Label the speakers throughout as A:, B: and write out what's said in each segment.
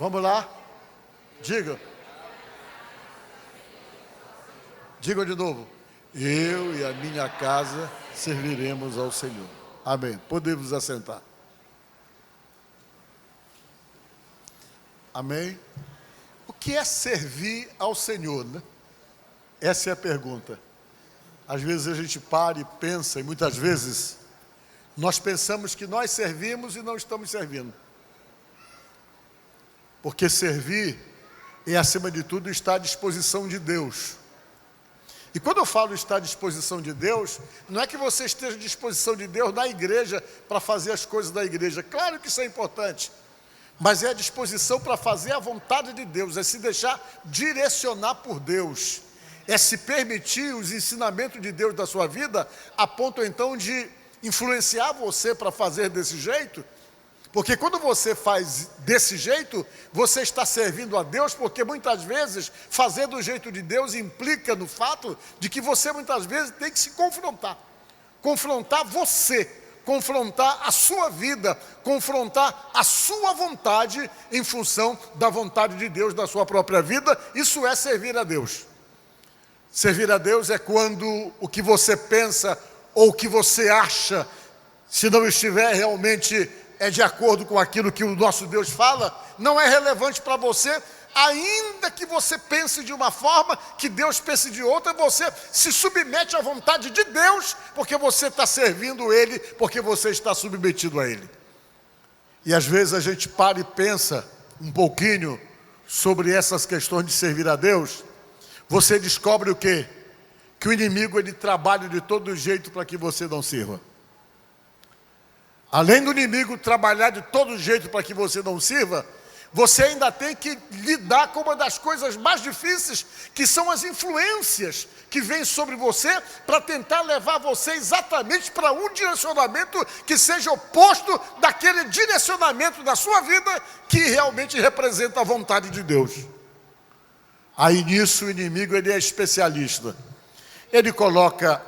A: Vamos lá? Diga. Diga de novo. Eu e a minha casa serviremos ao Senhor. Amém. Podemos assentar. Amém. O que é servir ao Senhor, né? Essa é a pergunta. Às vezes a gente para e pensa, e muitas vezes nós pensamos que nós servimos e não estamos servindo. Porque servir é, acima de tudo, estar à disposição de Deus. E quando eu falo estar à disposição de Deus, não é que você esteja à disposição de Deus na igreja para fazer as coisas da igreja. Claro que isso é importante. Mas é a disposição para fazer a vontade de Deus, é se deixar direcionar por Deus. É se permitir os ensinamentos de Deus da sua vida, a ponto então de influenciar você para fazer desse jeito. Porque quando você faz desse jeito, você está servindo a Deus, porque muitas vezes fazer do jeito de Deus implica no fato de que você muitas vezes tem que se confrontar. Confrontar você, confrontar a sua vida, confrontar a sua vontade em função da vontade de Deus na sua própria vida. Isso é servir a Deus. Servir a Deus é quando o que você pensa ou o que você acha, se não estiver realmente de acordo com aquilo que o nosso Deus fala, não é relevante para você, ainda que você pense de uma forma, que Deus pense de outra, você se submete à vontade de Deus, porque você está servindo Ele, porque você está submetido a Ele. E às vezes a gente para e pensa um pouquinho sobre essas questões de servir a Deus, você descobre o quê? Que o inimigo ele trabalha de todo jeito para que você não sirva. Além do inimigo trabalhar de todo jeito para que você não sirva, você ainda tem que lidar com uma das coisas mais difíceis, que são as influências que vêm sobre você para tentar levar você exatamente para um direcionamento que seja oposto daquele direcionamento da sua vida que realmente representa a vontade de Deus. Aí nisso o inimigo ele é especialista. Ele coloca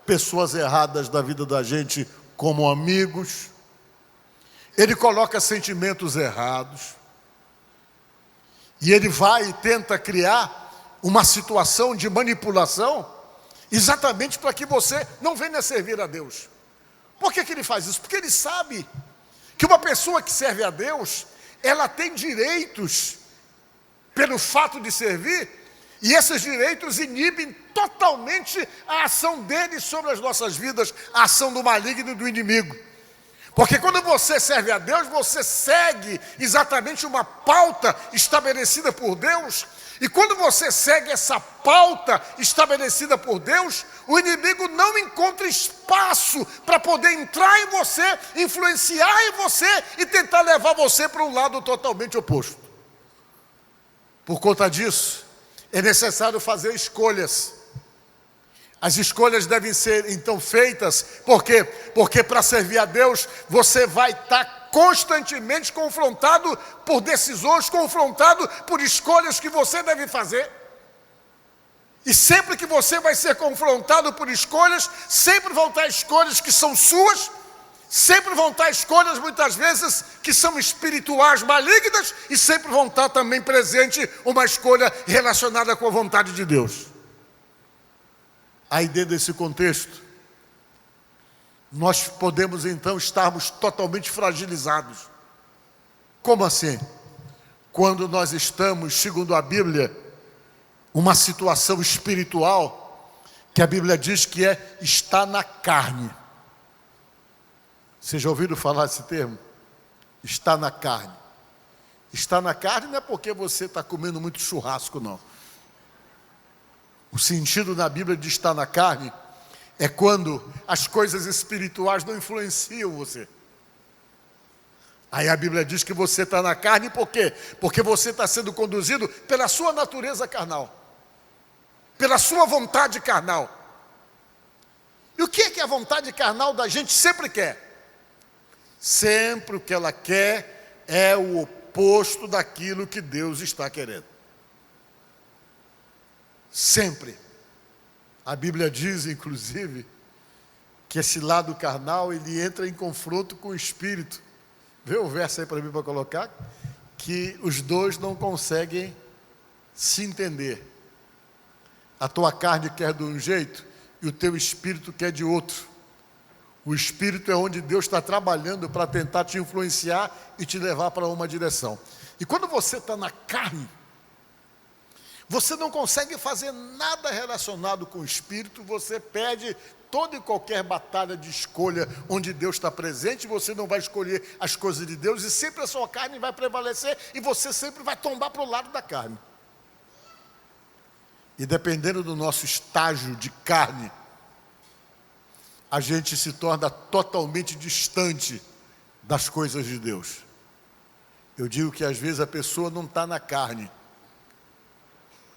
A: pessoas erradas da vida da gente como amigos. Ele coloca sentimentos errados. E ele vai e tenta criar uma situação de manipulação exatamente para que você não venha servir a Deus. Por que ele faz isso? Porque ele sabe que uma pessoa que serve a Deus, ela tem direitos pelo fato de servir, e esses direitos inibem totalmente a ação dele sobre as nossas vidas, a ação do maligno e do inimigo. Porque quando você serve a Deus, você segue exatamente uma pauta estabelecida por Deus, e quando você segue essa pauta estabelecida por Deus, o inimigo não encontra espaço para poder entrar em você, influenciar em você e tentar levar você para um lado totalmente oposto. Por conta disso, é necessário fazer escolhas. As escolhas devem ser então feitas, por quê? Porque para servir a Deus, você vai estar constantemente confrontado por decisões, confrontado por escolhas que você deve fazer. E sempre que você vai ser confrontado por escolhas, sempre vão estar escolhas que são suas, sempre vão estar escolhas muitas vezes que são espirituais malignas, e sempre vão estar também presente uma escolha relacionada com a vontade de Deus. Aí dentro desse contexto, nós podemos então estarmos totalmente fragilizados. Como assim? Quando nós estamos, segundo a Bíblia, uma situação espiritual, que a Bíblia diz que está na carne. Vocês já ouviram falar desse termo? Está na carne. Está na carne não é porque você está comendo muito churrasco, não. O sentido na Bíblia de estar na carne é quando as coisas espirituais não influenciam você. Aí a Bíblia diz que você está na carne por quê? Porque você está sendo conduzido pela sua natureza carnal, pela sua vontade carnal. E o que é que a vontade carnal da gente sempre quer? Sempre o que ela quer é o oposto daquilo que Deus está querendo. Sempre. A Bíblia diz, inclusive, que esse lado carnal, ele entra em confronto com o Espírito. Vê o verso aí para mim para colocar. que os dois não conseguem se entender. A tua carne quer de um jeito e o teu espírito quer de outro. O espírito é onde Deus está trabalhando para tentar te influenciar e te levar para uma direção. E quando você está na carne, você não consegue fazer nada relacionado com o espírito, você perde toda e qualquer batalha de escolha onde Deus está presente, você não vai escolher as coisas de Deus e sempre a sua carne vai prevalecer e você sempre vai tombar para o lado da carne. E dependendo do nosso estágio de carne, a gente se torna totalmente distante das coisas de Deus. Eu digo que às vezes a pessoa não está na carne,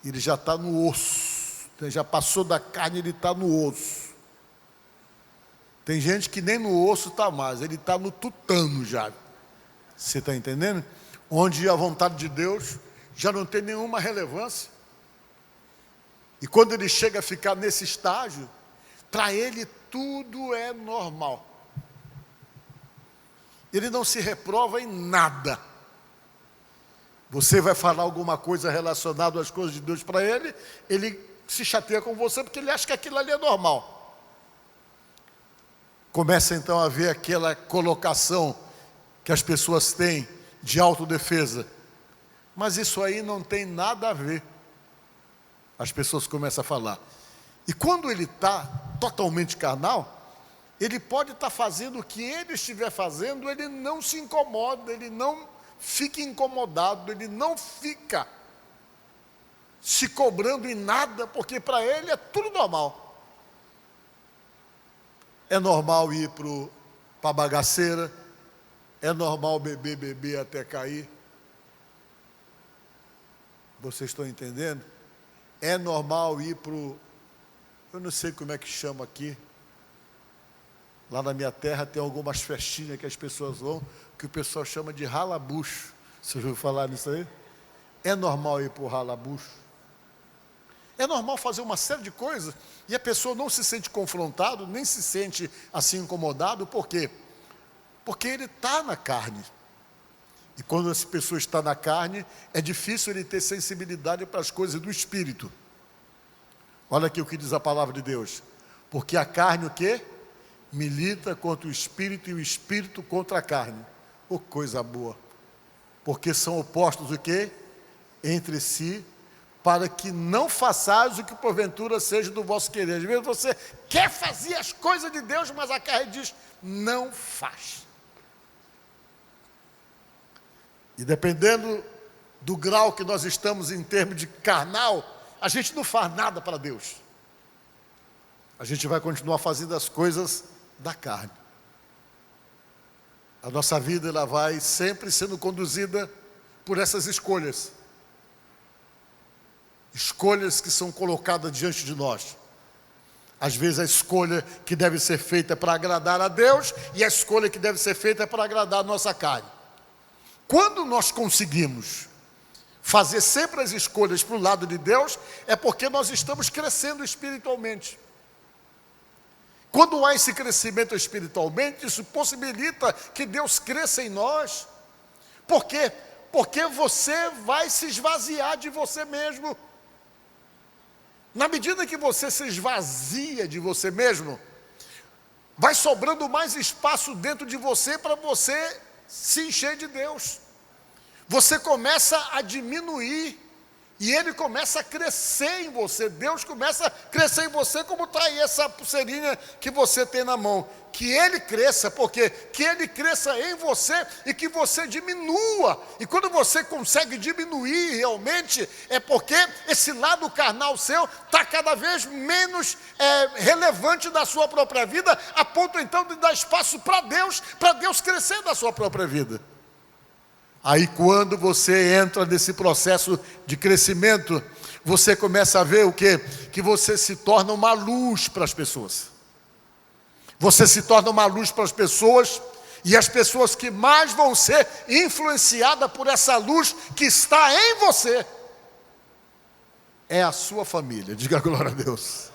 A: ele já está no osso, já passou da carne, ele está no osso. Tem gente que nem no osso está mais, ele está no tutano já. Você está entendendo? Onde a vontade de Deus já não tem nenhuma relevância. E quando ele chega a ficar nesse estágio, para ele tudo é normal. Ele não se reprova em nada. Você vai falar alguma coisa relacionada às coisas de Deus para ele, ele se chateia com você porque ele acha que aquilo ali é normal. Começa então a ver aquela colocação que as pessoas têm de autodefesa. Mas isso aí não tem nada a ver. As pessoas começam a falar. E quando ele está totalmente carnal, ele pode estar fazendo o que ele estiver fazendo, ele não se incomoda, ele não fica incomodado, ele não fica se cobrando em nada, porque para ele é tudo normal. É normal ir para a bagaceira, é normal beber até cair. Vocês estão entendendo? É normal ir para o... Eu não sei como é que chama aqui. Lá na minha terra tem algumas festinhas que as pessoas vão, que o pessoal chama de ralabucho. Você ouviu falar nisso aí? É normal ir para o ralabucho. É normal fazer uma série de coisas e a pessoa não se sente confrontado, nem se sente assim incomodado. Por quê? Porque ele está na carne. E quando essa pessoa está na carne, é difícil ele ter sensibilidade para as coisas do espírito. Olha aqui o que diz a palavra de Deus. Porque a carne o quê? Milita contra o espírito e o espírito contra a carne. Oh, coisa boa. Porque são opostos o quê? Entre si, para que não façais o que porventura seja do vosso querer. Às vezes você quer fazer as coisas de Deus, mas a carne diz, não faz. E dependendo do grau que nós estamos em termos de carnal, a gente não faz nada para Deus. A gente vai continuar fazendo as coisas da carne. A nossa vida ela vai sempre sendo conduzida por essas escolhas. Escolhas que são colocadas diante de nós. Às vezes a escolha que deve ser feita para agradar a Deus e a escolha que deve ser feita para agradar a nossa carne. Quando nós conseguimos fazer sempre as escolhas para o lado de Deus, é porque nós estamos crescendo espiritualmente. Quando há esse crescimento espiritualmente, isso possibilita que Deus cresça em nós. Por quê? Porque você vai se esvaziar de você mesmo. Na medida que você se esvazia de você mesmo, vai sobrando mais espaço dentro de você para você se encher de Deus. Você começa a diminuir e Ele começa a crescer em você. Deus começa a crescer em você, como está aí essa pulseirinha que você tem na mão. Que Ele cresça, porque que Ele cresça em você e que você diminua. E quando você consegue diminuir realmente, é porque esse lado carnal seu está cada vez menos relevante na sua própria vida, a ponto então de dar espaço para Deus crescer na sua própria vida. Aí quando você entra nesse processo de crescimento, você começa a ver o quê? Que você se torna uma luz para as pessoas. Você se torna uma luz para as pessoas, e as pessoas que mais vão ser influenciadas por essa luz que está em você, é a sua família. Diga glória a Deus.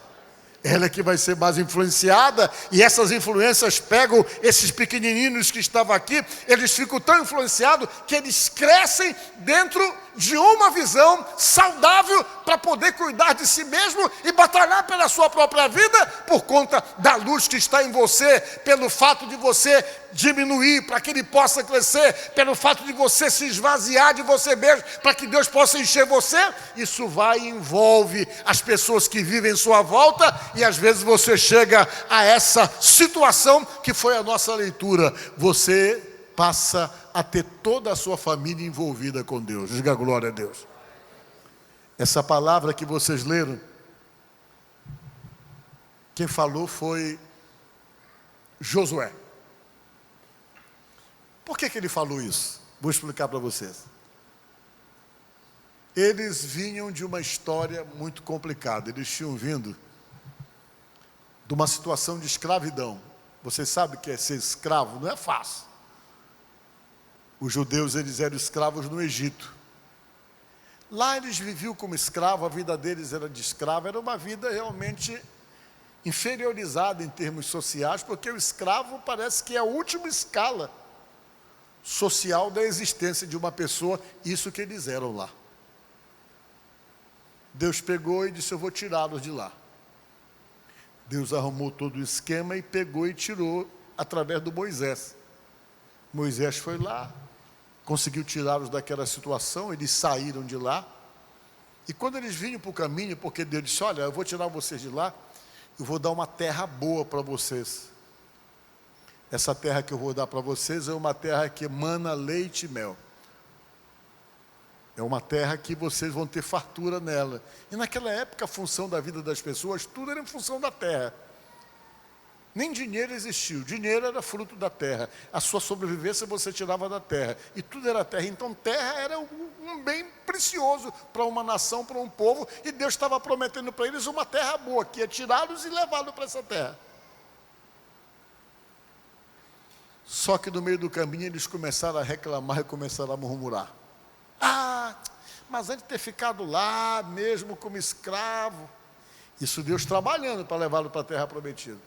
A: ela é que vai ser mais influenciada, e essas influências pegam esses pequenininhos que estavam aqui, eles ficam tão influenciados que eles crescem dentro de uma visão saudável para poder cuidar de si mesmo e batalhar pela sua própria vida, por conta da luz que está em você, pelo fato de você diminuir para que ele possa crescer, pelo fato de você se esvaziar de você mesmo para que Deus possa encher você. Isso vai e envolve as pessoas que vivem em sua volta, e às vezes você chega a essa situação que foi a nossa leitura. Você passa a ter toda a sua família envolvida com Deus. Diga glória a Deus. Essa palavra que vocês leram, quem falou foi Josué. Por que ele falou isso? Vou explicar para vocês. Eles vinham de uma história muito complicada. Eles tinham vindo de uma situação de escravidão. Vocês sabem o que é ser escravo? Não é fácil. Os judeus, eles eram escravos no Egito. Lá eles viviam como escravos, a vida deles era de escravo, era uma vida realmente inferiorizada em termos sociais, porque o escravo parece que é a última escala social da existência de uma pessoa, isso que eles eram lá. Deus pegou e disse: eu vou tirá-los de lá. Deus arrumou todo o esquema e pegou e tirou através do Moisés. Moisés foi lá, conseguiu tirá-los daquela situação, eles saíram de lá. E quando eles vinham para o caminho, porque Deus disse: olha, eu vou tirar vocês de lá, eu vou dar uma terra boa para vocês. Essa terra que eu vou dar para vocês é uma terra que emana leite e mel. É uma terra que vocês vão ter fartura nela. E naquela época a função da vida das pessoas, tudo era em função da terra. Nem dinheiro existiu, dinheiro era fruto da terra. A sua sobrevivência você tirava da terra. E tudo era terra. Então terra era um bem precioso para uma nação, para um povo. E Deus estava prometendo para eles uma terra boa, que ia tirá-los e levá-los para essa terra. Só que no meio do caminho eles começaram a reclamar e começaram a murmurar. Mas antes de ter ficado lá, mesmo como escravo, isso Deus trabalhando para levá-lo para a terra prometida.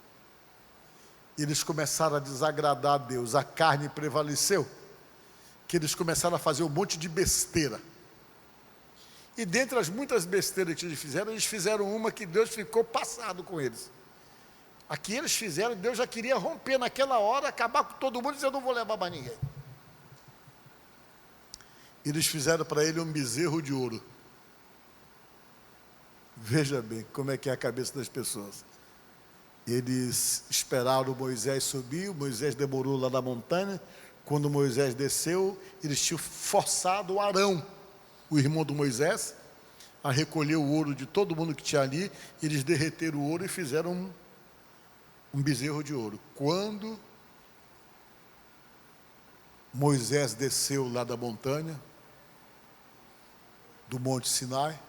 A: Eles começaram a desagradar a Deus, a carne prevaleceu, que eles começaram a fazer um monte de besteira. E dentre as muitas besteiras que eles fizeram uma que Deus ficou passado com eles. Aqui eles fizeram, Deus já queria romper naquela hora, acabar com todo mundo e dizer: eu não vou levar mais ninguém. Eles fizeram para ele um bezerro de ouro. Veja bem como é que é a cabeça das pessoas. Eles esperaram Moisés subir, Moisés demorou lá na montanha. Quando Moisés desceu, eles tinham forçado o Arão, o irmão do Moisés, a recolher o ouro de todo mundo que tinha ali. Eles derreteram o ouro e fizeram um bezerro de ouro. Quando Moisés desceu lá da montanha, do Monte Sinai,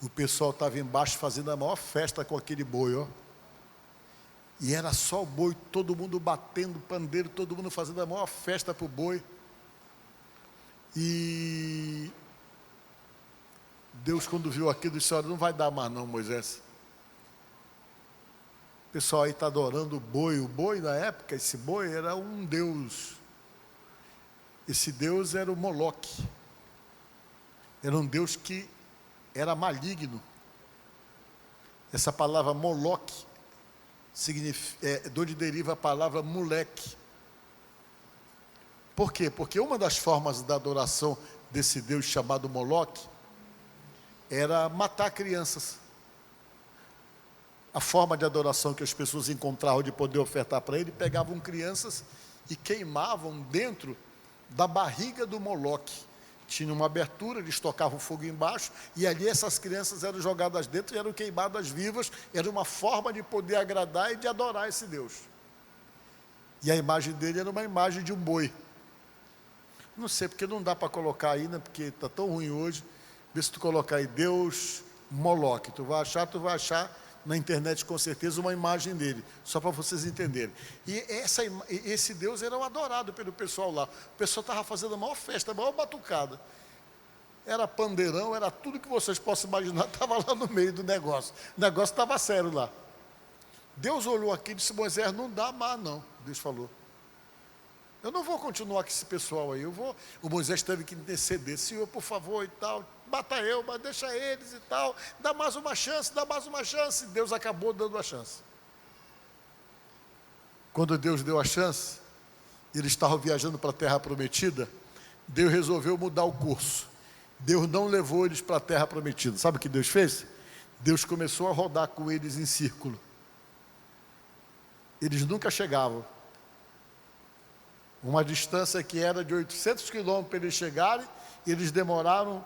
A: o pessoal estava embaixo fazendo a maior festa com aquele boi, ó. E era só o boi, todo mundo batendo pandeiro, todo mundo fazendo a maior festa para o boi. E Deus, quando viu aquilo, disse: olha, não vai dar mais não, Moisés. O pessoal aí está adorando o boi. O boi, na época, esse boi era um deus. Esse deus era o Moloque. Era um deus que era maligno. Essa palavra Moloque significa, de onde deriva a palavra moleque. Por quê? Porque uma das formas da adoração desse deus chamado Moloque era matar crianças. A forma de adoração que as pessoas encontravam de poder ofertar para ele, pegavam crianças e queimavam dentro da barriga do Moloque. Tinha uma abertura, eles tocavam fogo embaixo, e ali essas crianças eram jogadas dentro e eram queimadas vivas. Era uma forma de poder agradar e de adorar esse Deus. E a imagem dele era uma imagem de um boi. Não sei, porque não dá para colocar aí, né? Porque está tão ruim hoje. Vê se tu colocar aí Deus Moloque, tu vai achar na internet com certeza uma imagem dele, só para vocês entenderem. E esse Deus era adorado pelo pessoal lá. O pessoal estava fazendo a maior festa, a maior batucada. era pandeirão, era tudo que vocês possam imaginar, estava lá no meio do negócio. O negócio estava sério lá. Deus olhou aqui e disse: Moisés, não dá mais não. Deus falou: eu não vou continuar com esse pessoal aí, O Moisés teve que interceder: Senhor, por favor e tal, mata eu, mas deixa eles e tal, dá mais uma chance, dá mais uma chance. Deus acabou dando a chance. Quando Deus deu a chance, eles estavam viajando para a terra prometida, Deus resolveu mudar o curso. Deus não levou eles para a terra prometida. Sabe o que Deus fez? Deus começou a rodar com eles em círculo. Eles nunca chegavam. Uma distância que era de 800 quilômetros para eles chegarem, eles demoraram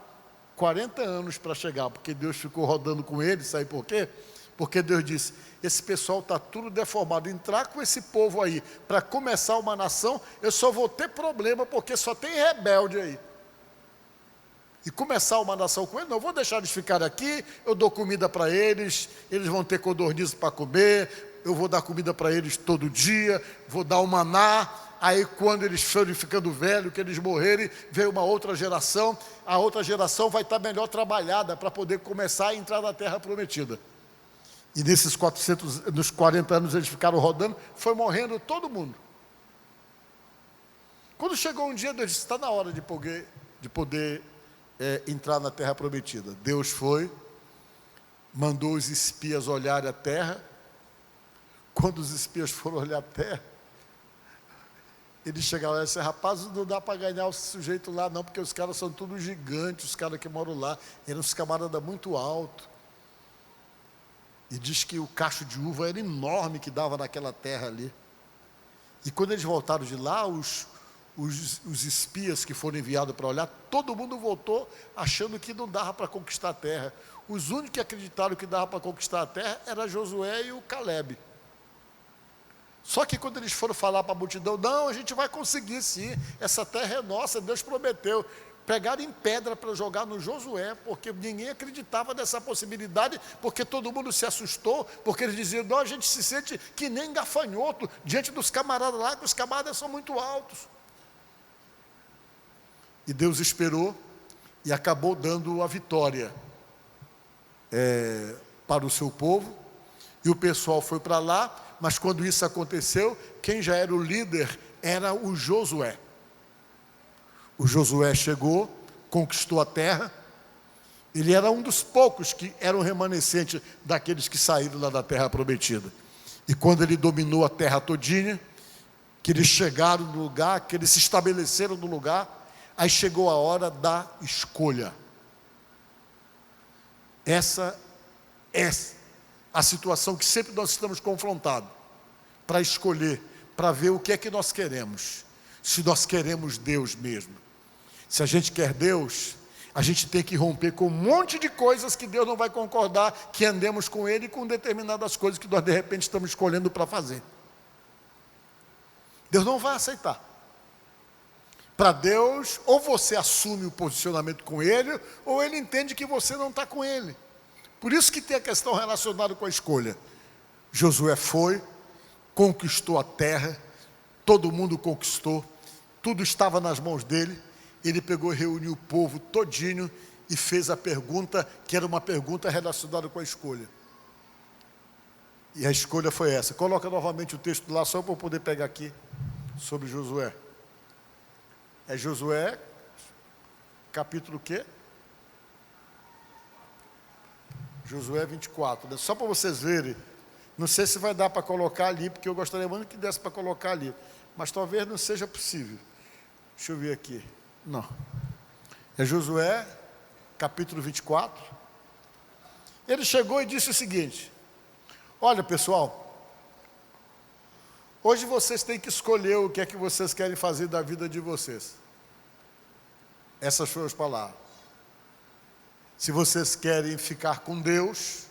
A: 40 anos para chegar, porque Deus ficou rodando com eles. Sabe por quê? Porque Deus disse: esse pessoal está tudo deformado, entrar com esse povo aí para começar uma nação, eu só vou ter problema, porque só tem rebelde aí. E começar uma nação com eles, não vou deixar eles ficarem aqui, eu dou comida para eles, eles vão ter codorniz para comer, eu vou dar comida para eles todo dia, vou dar o maná. Aí quando eles forem ficando velhos, que eles morrerem, vem uma outra geração, a outra geração vai estar melhor trabalhada para poder começar a entrar na terra prometida. E nos 40 anos eles ficaram rodando, foi morrendo todo mundo. Quando chegou um dia, Deus disse: está na hora de poder entrar na terra prometida. Deus foi, mandou os espias olharem a terra. Quando os espias foram olhar a terra, eles chegaram lá e disseram: rapaz, não dá para ganhar o sujeito lá não, porque os caras são todos gigantes, os caras que moram lá, eram uns camaradas muito altos. E diz que o cacho de uva era enorme que dava naquela terra ali. E quando eles voltaram de lá, os espias que foram enviados para olhar, todo mundo voltou achando que não dava para conquistar a terra. Os únicos que acreditaram que dava para conquistar a terra era Josué e o Calebe. Só que quando eles foram falar para a multidão: não, a gente vai conseguir sim, essa terra é nossa, Deus prometeu. Pegaram em pedra para jogar no Josué, porque ninguém acreditava nessa possibilidade, porque todo mundo se assustou, porque eles diziam: não, a gente se sente que nem gafanhoto diante dos camaradas lá, que os camaradas são muito altos. E Deus esperou e acabou dando a vitória para o seu povo, e o pessoal foi para lá. Mas quando isso aconteceu, quem já era o líder era o Josué. O Josué chegou, conquistou a terra. Ele era um dos poucos que eram remanescentes daqueles que saíram lá da terra prometida. E quando ele dominou a terra todinha, que eles chegaram no lugar, que eles se estabeleceram no lugar, aí chegou a hora da escolha. Essa é a situação que sempre nós estamos confrontados, para escolher, para ver o que é que nós queremos. Se nós queremos Deus mesmo. Se a gente quer Deus, a gente tem que romper com um monte de coisas que Deus não vai concordar, que andemos com Ele, com determinadas coisas que nós de repente estamos escolhendo para fazer. Deus não vai aceitar. Para Deus, ou você assume o posicionamento com Ele, ou Ele entende que você não está com Ele. Por isso que tem a questão relacionada com a escolha. Josué foi, conquistou a terra, todo mundo conquistou, tudo estava nas mãos dele. Ele pegou e reuniu o povo todinho e fez a pergunta, que era uma pergunta relacionada com a escolha. E a escolha foi essa. Coloca novamente o texto lá, só para eu poder pegar aqui, sobre Josué. É Josué, capítulo o quê? Josué 24, né? Só para vocês verem. Não sei se vai dar para colocar ali, porque eu gostaria muito que desse para colocar ali, mas talvez não seja possível. Deixa eu ver aqui. Não. É Josué, capítulo 24. Ele chegou e disse o seguinte: olha, pessoal, hoje vocês têm que escolher o que é que vocês querem fazer da vida de vocês. Essas foram as palavras. Se vocês querem ficar com Deus,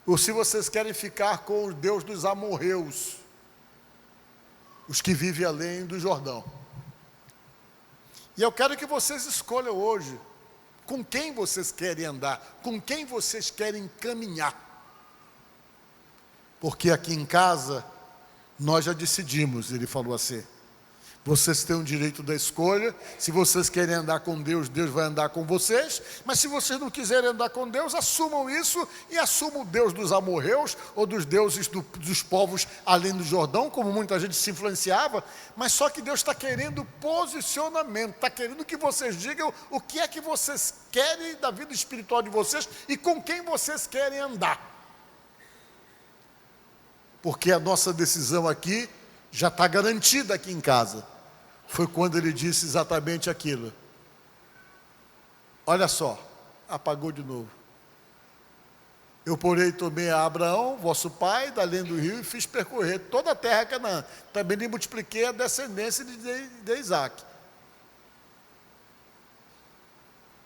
A: ou se vocês querem ficar com o Deus dos amorreus, os que vivem além do Jordão. E eu quero que vocês escolham hoje com quem vocês querem andar, com quem vocês querem caminhar. Porque aqui em casa nós já decidimos, ele falou assim, Vocês têm o direito da escolha. Se vocês querem andar com Deus, Deus vai andar com vocês. Mas se vocês não quiserem andar com Deus, assumam isso e assumam o Deus dos amorreus ou dos deuses dos povos além do Jordão, como muita gente se influenciava. Mas só que Deus está querendo posicionamento, está querendo que vocês digam o que é que vocês querem da vida espiritual de vocês e com quem vocês querem andar. Porque a nossa decisão aqui já está garantida aqui em casa. Foi quando ele disse exatamente aquilo. Olha só, apagou de novo. Eu, porém, tomei a Abraão, vosso pai, da além do rio, e fiz percorrer toda a terra Canaã. Também lhe multipliquei a descendência de Isaac.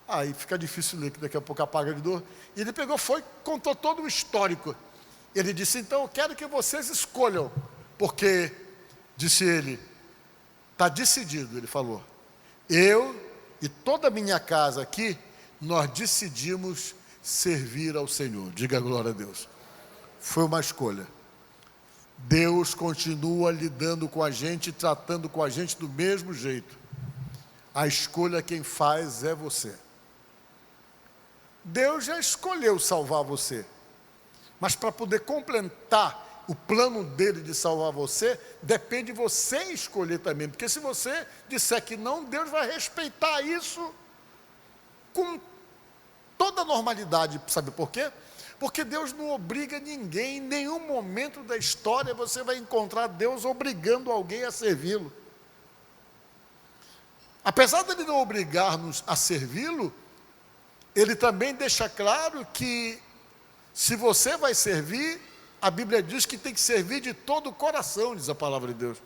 A: Aí fica difícil ler, que daqui a pouco apaga de novo. E ele pegou, contou todo o histórico. Ele disse, então eu quero que vocês escolham, porque, disse ele, está decidido, ele falou, eu e toda a minha casa aqui, nós decidimos servir ao Senhor. Diga glória a Deus. Foi uma escolha. Deus continua lidando com a gente, tratando com a gente do mesmo jeito. A escolha quem faz é você. Deus já escolheu salvar você, mas para poder completar o plano dele de salvar você, depende de você escolher também. Porque se você disser que não, Deus vai respeitar isso com toda a normalidade. Sabe por quê? Porque Deus não obriga ninguém. Em nenhum momento da história você vai encontrar Deus obrigando alguém a servi-lo. Apesar de ele não obrigar-nos a servi-lo, ele também deixa claro que se você vai servir, a Bíblia diz que tem que servir de todo o coração, diz a palavra de Deus.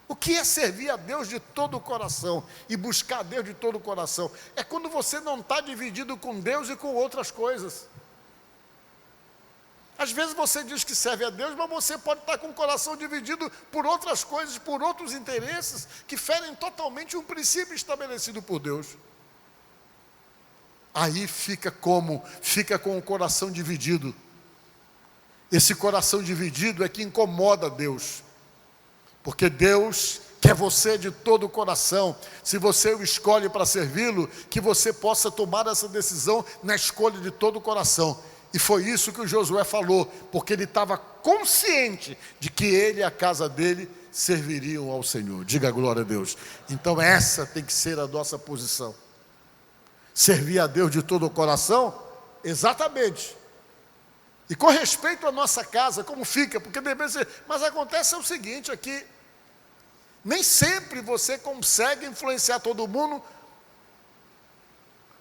A: O que é servir a Deus de todo o coração e buscar a Deus de todo o coração? É quando você não está dividido com Deus e com outras coisas. Às vezes você diz que serve a Deus, mas você pode estar com o coração dividido por outras coisas, por outros interesses, que ferem totalmente um princípio estabelecido por Deus. Aí fica com o coração dividido. Esse coração dividido é que incomoda Deus, porque Deus quer você de todo o coração. Se você o escolhe para servi-lo, que você possa tomar essa decisão na escolha de todo o coração. E foi isso que o Josué falou, porque ele estava consciente de que ele e a casa dele serviriam ao Senhor. Diga glória a Deus. Então essa tem que ser a nossa posição. Servir a Deus de todo o coração? Exatamente. E com respeito à nossa casa, como fica? Porque mas acontece o seguinte aqui, nem sempre você consegue influenciar todo mundo,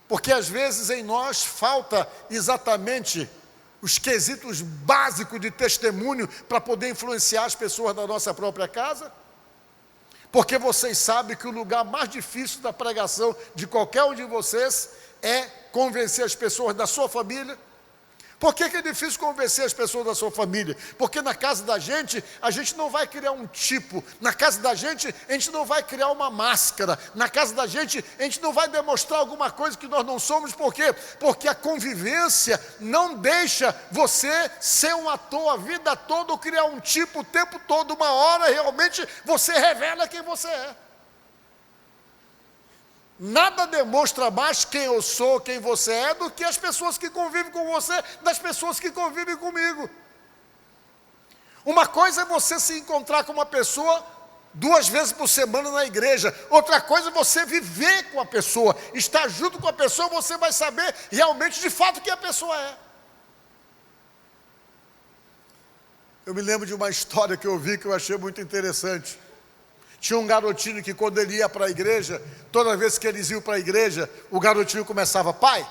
A: porque às vezes em nós falta exatamente os quesitos básicos de testemunho para poder influenciar as pessoas da nossa própria casa. Porque vocês sabem que o lugar mais difícil da pregação de qualquer um de vocês é convencer as pessoas da sua família. Por que é difícil convencer as pessoas da sua família? Porque na casa da gente, a gente não vai criar um tipo. Na casa da gente, a gente não vai criar uma máscara. Na casa da gente, a gente não vai demonstrar alguma coisa que nós não somos. Por quê? Porque a convivência não deixa você ser um ator a vida toda, ou criar um tipo o tempo todo. Uma hora, realmente, você revela quem você é. Nada demonstra mais quem eu sou, quem você é, do que as pessoas que convivem com você, das pessoas que convivem comigo. Uma coisa é você se encontrar com uma pessoa 2 vezes por semana na igreja. Outra coisa é você viver com a pessoa, estar junto com a pessoa, você vai saber realmente, de fato, quem a pessoa é. Eu me lembro de uma história que eu vi que eu achei muito interessante. Tinha um garotinho que quando ele ia para a igreja, toda vez que eles iam para a igreja, o garotinho começava, pai.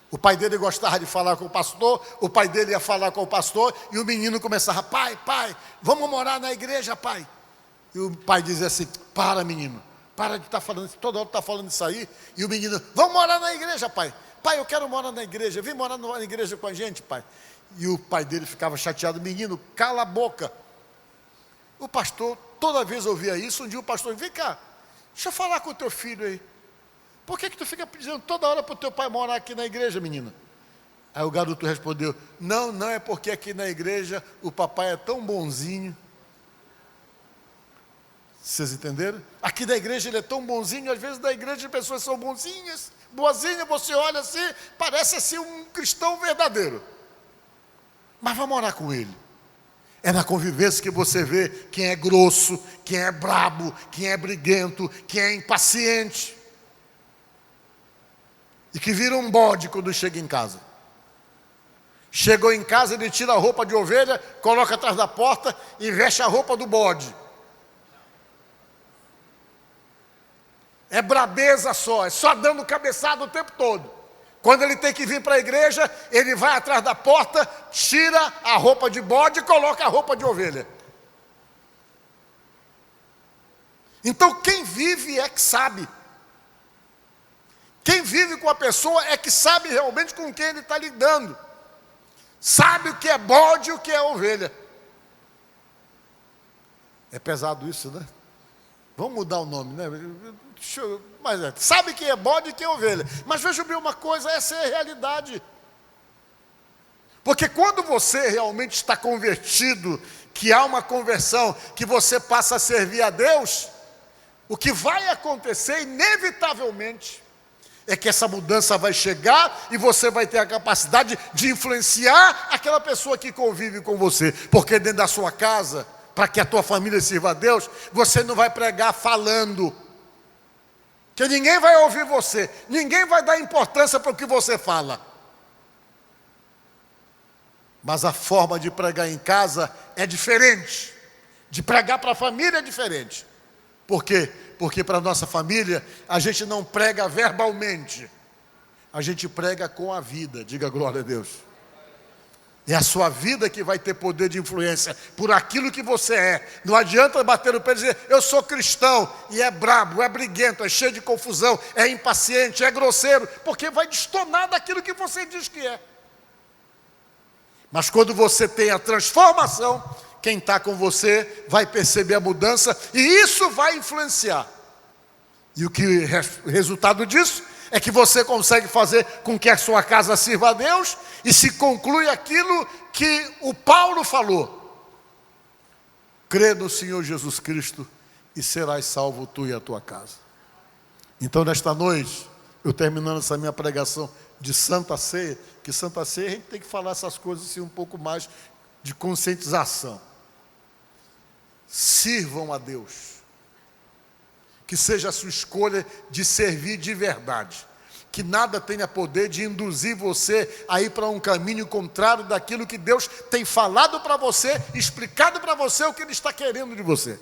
A: O pai dele gostava de falar com o pastor, o pai dele ia falar com o pastor, e o menino começava, pai, vamos morar na igreja, pai. E o pai dizia assim, para menino, para de estar falando, toda hora está falando isso aí. E o menino, vamos morar na igreja, pai. Pai, eu quero morar na igreja, vem morar na igreja com a gente, pai. E o pai dele ficava chateado, menino, cala a boca. O pastor, toda vez ouvia isso, um dia o pastor, vem cá, deixa eu falar com o teu filho aí. Por que tu fica pedindo toda hora para o teu pai morar aqui na igreja, menina? Aí o garoto respondeu, não é porque aqui na igreja o papai é tão bonzinho. Vocês entenderam? Aqui da igreja ele é tão bonzinho, às vezes da igreja as pessoas são bonzinhas, boazinhas, você olha assim, parece assim um cristão verdadeiro. Mas vai morar com ele. É na convivência que você vê quem é grosso, quem é brabo, quem é briguento, quem é impaciente. E que vira um bode quando chega em casa. Chegou em casa, ele tira a roupa de ovelha, coloca atrás da porta e veste a roupa do bode. É brabeza só, é só dando cabeçada o tempo todo. Quando ele tem que vir para a igreja, ele vai atrás da porta, tira a roupa de bode e coloca a roupa de ovelha. Então quem vive é que sabe. Quem vive com a pessoa é que sabe realmente com quem ele está lidando. Sabe o que é bode e o que é ovelha. É pesado isso, né? Vamos mudar o nome, né? Sabe quem é bode e quem é ovelha. Mas veja bem uma coisa, essa é a realidade. Porque quando você realmente está convertido, que há uma conversão, que você passa a servir a Deus, o que vai acontecer inevitavelmente é que essa mudança vai chegar e você vai ter a capacidade de influenciar aquela pessoa que convive com você. Porque dentro da sua casa, para que a tua família sirva a Deus, você não vai pregar falando. Que ninguém vai ouvir você, ninguém vai dar importância para o que você fala. Mas a forma de pregar em casa é diferente. De pregar para a família é diferente. Por quê? Porque para a nossa família, a gente não prega verbalmente. A gente prega com a vida, diga glória a Deus. É a sua vida que vai ter poder de influência por aquilo que você é. Não adianta bater no pé e dizer, eu sou cristão, e é brabo, é briguento, é cheio de confusão, é impaciente, é grosseiro, porque vai destonar daquilo que você diz que é. Mas quando você tem a transformação, quem está com você vai perceber a mudança, e isso vai influenciar. E o resultado disso é que você consegue fazer com que a sua casa sirva a Deus e se conclui aquilo que o Paulo falou. Crê no Senhor Jesus Cristo e serás salvo tu e a tua casa. Então nesta noite, eu terminando essa minha pregação de Santa Ceia, que Santa Ceia a gente tem que falar essas coisas assim um pouco mais de conscientização. Sirvam a Deus. Que seja a sua escolha de servir de verdade. Que nada tenha poder de induzir você a ir para um caminho contrário daquilo que Deus tem falado para você, explicado para você o que Ele está querendo de você.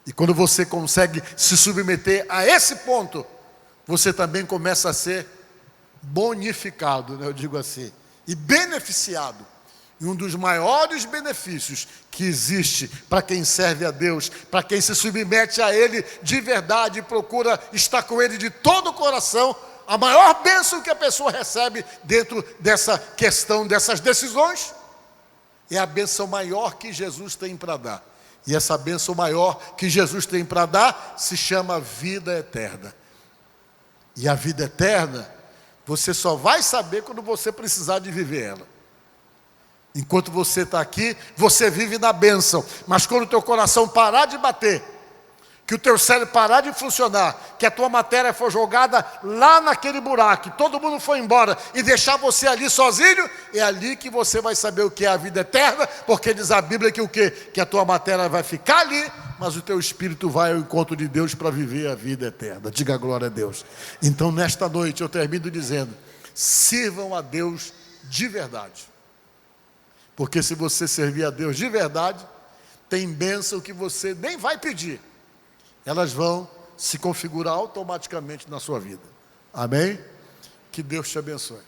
A: E quando você consegue se submeter a esse ponto, você também começa a ser bonificado, né, eu digo assim, e beneficiado. E um dos maiores benefícios que existe para quem serve a Deus, para quem se submete a Ele de verdade e procura estar com Ele de todo o coração, a maior bênção que a pessoa recebe dentro dessa questão, dessas decisões, é a bênção maior que Jesus tem para dar. E essa bênção maior que Jesus tem para dar se chama vida eterna. E a vida eterna, você só vai saber quando você precisar de viver ela. Enquanto você está aqui, você vive na bênção. Mas quando o teu coração parar de bater, que o teu cérebro parar de funcionar, que a tua matéria for jogada lá naquele buraco, todo mundo foi embora e deixar você ali sozinho, é ali que você vai saber o que é a vida eterna, porque diz a Bíblia que o quê? Que a tua matéria vai ficar ali, mas o teu espírito vai ao encontro de Deus para viver a vida eterna. Diga glória a Deus. Então nesta noite eu termino dizendo, sirvam a Deus de verdade. Porque se você servir a Deus de verdade, tem bênção que você nem vai pedir. Elas vão se configurar automaticamente na sua vida. Amém? Que Deus te abençoe.